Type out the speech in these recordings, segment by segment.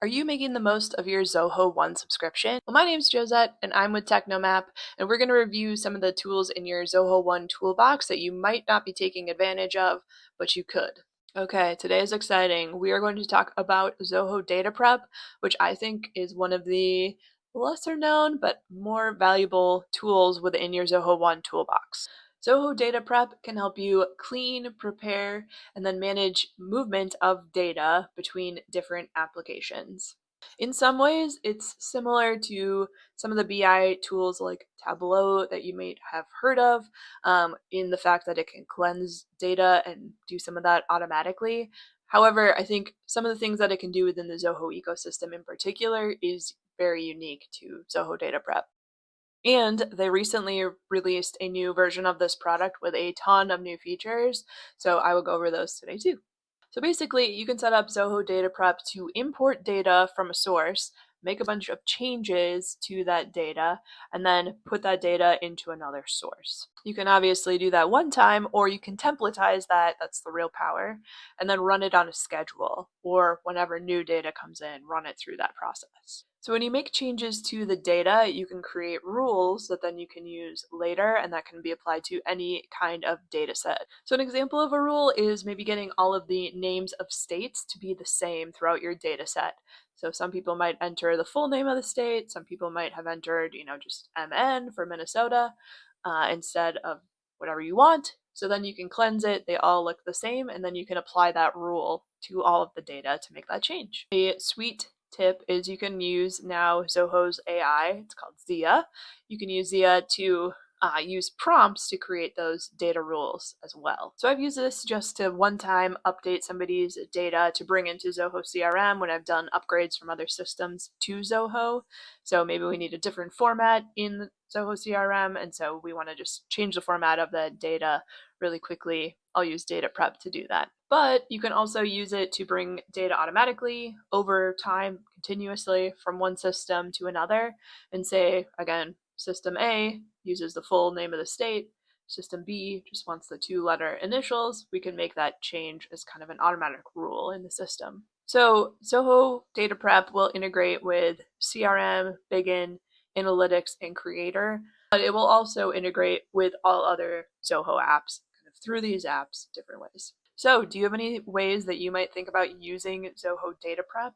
Are you making the most of your Zoho One subscription? Well, my name's Jozette, and I'm with Technomap, and we're going to review some of the tools in your Zoho One toolbox that you might not be taking advantage of, but you could. Okay, today is exciting. We are going to talk about Zoho DataPrep, which I think is one of the lesser known but more valuable tools within your Zoho One toolbox. Zoho DataPrep can help you clean, prepare, and then manage movement of data between different applications. In some ways, it's similar to some of the BI tools like Tableau that you may have heard of, in the fact that it can cleanse data and do some of that automatically. However, I think some of the things that it can do within the Zoho ecosystem in particular is very unique to Zoho DataPrep. And they recently released a new version of this product with a ton of new features, so I will go over those today too. So basically, you can set up Zoho DataPrep to import data from a source, make a bunch of changes to that data, and then put that data into another source. You can obviously do that one time, or you can templatize that, that's the real power, and then run it on a schedule, or whenever new data comes in, run it through that process. So when you make changes to the data, you can create rules that then you can use later, and that can be applied to any kind of data set. So an example of a rule is maybe getting all of the names of states to be the same throughout your data set. So some people might enter the full name of the state, some people might have entered, just MN for Minnesota instead of whatever you want. So then you can cleanse it, they all look the same, and then you can apply that rule to all of the data to make that change. A sweet tip is you can use now Zoho's AI, it's called Zia. You can use Zia to use prompts to create those data rules as well. So I've used this just to one time update somebody's data to bring into Zoho CRM when I've done upgrades from other systems to Zoho. So maybe we need a different format in Zoho CRM, and so we want to just change the format of the data really quickly. I'll use DataPrep to do that. But you can also use it to bring data automatically over time, continuously from one system to another, and say, again, System A uses the full name of the state, System B just wants the two-letter initials. We can make that change as kind of an automatic rule in the system. So Zoho DataPrep will integrate with CRM, Bigin, Analytics, and Creator, but it will also integrate with all other Zoho apps kind of through these apps different ways. So do you have any ways that you might think about using Zoho DataPrep?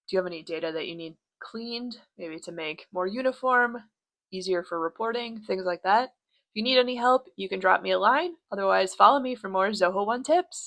Do you have any data that you need cleaned, maybe to make more uniform, easier for reporting, things like that? If you need any help, you can drop me a line. Otherwise, follow me for more Zoho One tips.